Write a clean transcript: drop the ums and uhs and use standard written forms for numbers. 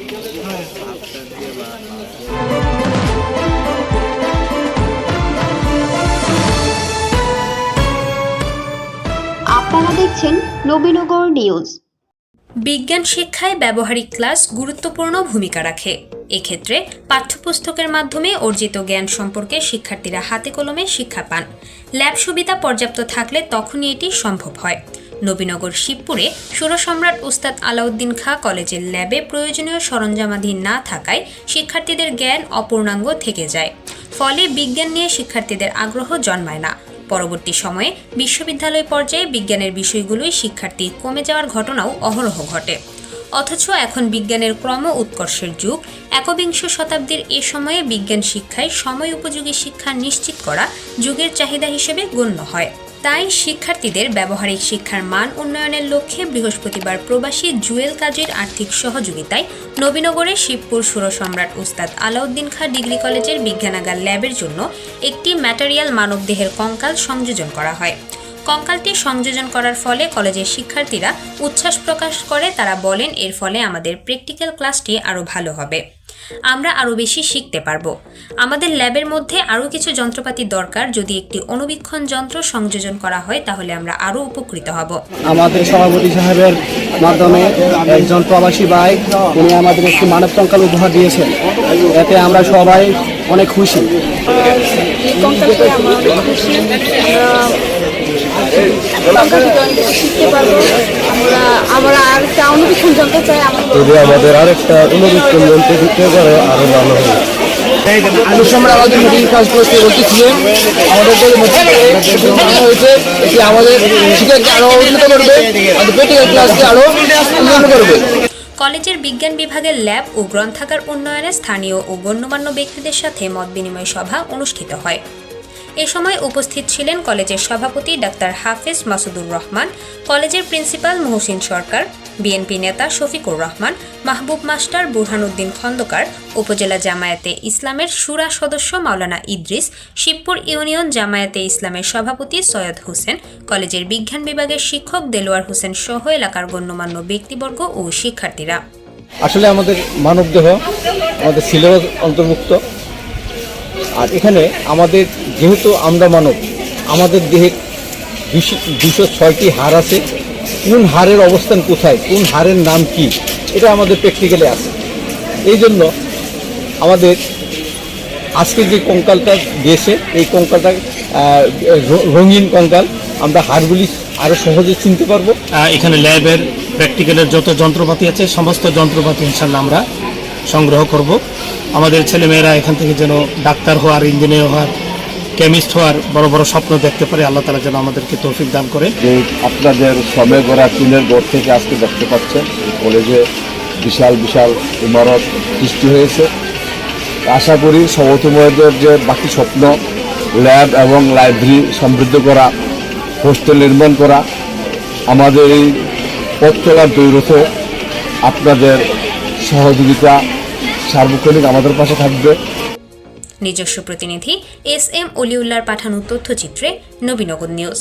আপনারা দেখছেন নবীনগর নিউজ। বিজ্ঞান শিক্ষায় ব্যবহারিক ক্লাস গুরুত্বপূর্ণ ভূমিকা রাখে। এক্ষেত্রে পাঠ্যপুস্তকের মাধ্যমে অর্জিত জ্ঞান সম্পর্কে শিক্ষার্থীরা হাতে কলমে শিক্ষা পান। ল্যাব সুবিধা পর্যাপ্ত থাকলে তখনই এটি সম্ভব হয়। নবীনগর শিবপুরে সুরসম্রাট উস্তাদ আলাউদ্দিন খাঁ কলেজের ল্যাবে প্রয়োজনীয় সরঞ্জামাদি না থাকায় শিক্ষার্থীদের জ্ঞান অপূর্ণাঙ্গ থেকে যায়। ফলে বিজ্ঞান নিয়ে শিক্ষার্থীদের আগ্রহ জন্মায় না। পরবর্তী সময়ে বিশ্ববিদ্যালয় পর্যায়ে বিজ্ঞানের বিষয়গুলোই শিক্ষার্থী কমে যাওয়ার ঘটনাও অহরহ ঘটে। অথচ এখন বিজ্ঞানের ক্রম উৎকর্ষের যুগ। একবিংশ শতাব্দীর এ সময়ে বিজ্ঞান শিক্ষায় সময় উপযোগী শিক্ষা নিশ্চিত করা যুগের চাহিদা হিসেবে গণ্য হয়। তাই শিক্ষার্থীদের ব্যবহারিক শিক্ষার মান উন্নয়নের লক্ষ্যে বৃহস্পতিবার প্রবাসী জুয়েল কাজীর আর্থিক সহযোগিতায় নবীনগরের শিবপুর সুরসম্রাট উস্তাদ আলাউদ্দিন খাঁ ডিগ্রি কলেজের বিজ্ঞানাগার ল্যাবের জন্য একটি ম্যাটেরিয়াল মানবদেহের কঙ্কাল সংযোজন করা হয়। কঙ্কালটি সংযোজন করার ফলে কলেজের শিক্ষার্থীরা উচ্ছ্বাস প্রকাশ করে। তারা বলেন, এর ফলে আমাদের প্র্যাকটিক্যাল ক্লাসটি আরও ভালো হবে, আমরা আরও বেশি শিখতে পারবো। আমাদের ল্যাবের মধ্যে আরও কিছু যন্ত্রপাতি দরকার। যদি একটি অণুবীক্ষণ যন্ত্র সংযোজন করা হয় তাহলে আমরা আরও উপকৃত হব। আমাদের সভাপতি সাহেবের মাধ্যমে একজন প্রবাসী ভাই উনি আমাদের একটি মানব কঙ্কাল উপহার দিয়েছেন। এতে আমরা সবাই অনেক খুশি। আমরা আরেকটা অণুবীক্ষণ যন্ত্র চাই। যদি আমাদের আরেকটা অণুবীক্ষণ যন্ত্র দিতে পারে আরো ভালো হবে। কাজ করতে বলতেছিলেন আমাদের হয়েছে এটি আমাদের শিক্ষাকে আরো উন্নত করবে, আমাদের প্র্যাকটিক্যাল ক্লাসকে আরো উন্নত করবে। কলেজের বিজ্ঞান বিভাগের ল্যাব ও গ্রন্থাগার উন্নয়নে স্থানীয় ও গণ্যমান্য ব্যক্তিদের সাথে মত বিনিময় সভা অনুষ্ঠিত হয়। এ সময় উপস্থিত ছিলেন কলেজের সভাপতি ডাক্তার হাফেজ মাসুদুর রহমান, কলেজের প্রিন্সিপাল মহসিন সরকার, বিএনপি নেতা শফিকুর রহমান, মাহবুব মাস্টার, বুরহানুদ্দিন খন্দকার, উপজেলা জামায়াতে ইসলামের শুরা সদস্য মাওলানা ইদ্রিস, শিবপুর ইউনিয়ন জামায়াতে ইসলামের সভাপতি সৈয়দ হোসেন, কলেজের বিজ্ঞান বিভাগের শিক্ষক দেলোয়ার হোসেন সহ এলাকার গণ্যমান্য ব্যক্তিবর্গ ও শিক্ষার্থীরা। আসলে আমাদের মানবদেহ আমাদের সিলেবাস অন্তর্ভুক্ত। আর এখানে আমাদের যেহেতু আমরা মানব, আমাদের দেহে 206টি হাড় আছে। কোন হাড়ের অবস্থান কোথায়, কোন হাড়ের নাম কি, এটা আমাদের প্র্যাকটিক্যালে আছে। এই জন্য আমাদের আজকে যে কঙ্কালটা দিয়েছে এই কঙ্কালটা রঙিন কঙ্কাল, আমরা হাড়গুলি আরও সহজে চিনতে পারবো। এখানে ল্যাবের প্র্যাকটিক্যালের যত যন্ত্রপাতি আছে সমস্ত যন্ত্রপাতি ইনশাল্লাহ আমরা সংগ্রহ করব। আমাদের ছেলেমেয়েরা এখান থেকে যেন ডাক্তার হওয়ার, ইঞ্জিনিয়ার হওয়ার, কেমিস্ট হওয়ার বড় বড় স্বপ্ন দেখতে পারে। আল্লাহ তাআলা যেন আমাদেরকে তৌফিক দান করে। যে আপনাদের শ্রমে গড়া টিনের ঘর থেকে আজকে দেখতে পাচ্ছেন কলেজে বিশাল বিশাল ইমারত সৃষ্টি হয়েছে। আশা করি সহকর্মীদের যে বাকি স্বপ্ন, ল্যাব এবং লাইব্রেরি সমৃদ্ধ করা, হোস্টেল নির্মাণ করা, আমাদের এই পথ চলার দৈরথে আপনাদের সহযোগিতা সার্বক্ষণিক আমাদের পাশে থাকবে। নিজস্ব প্রতিনিধি এস এম অলিউল্লাহর পাঠানো তথ্যচিত্রে নবীনগর নিউজ।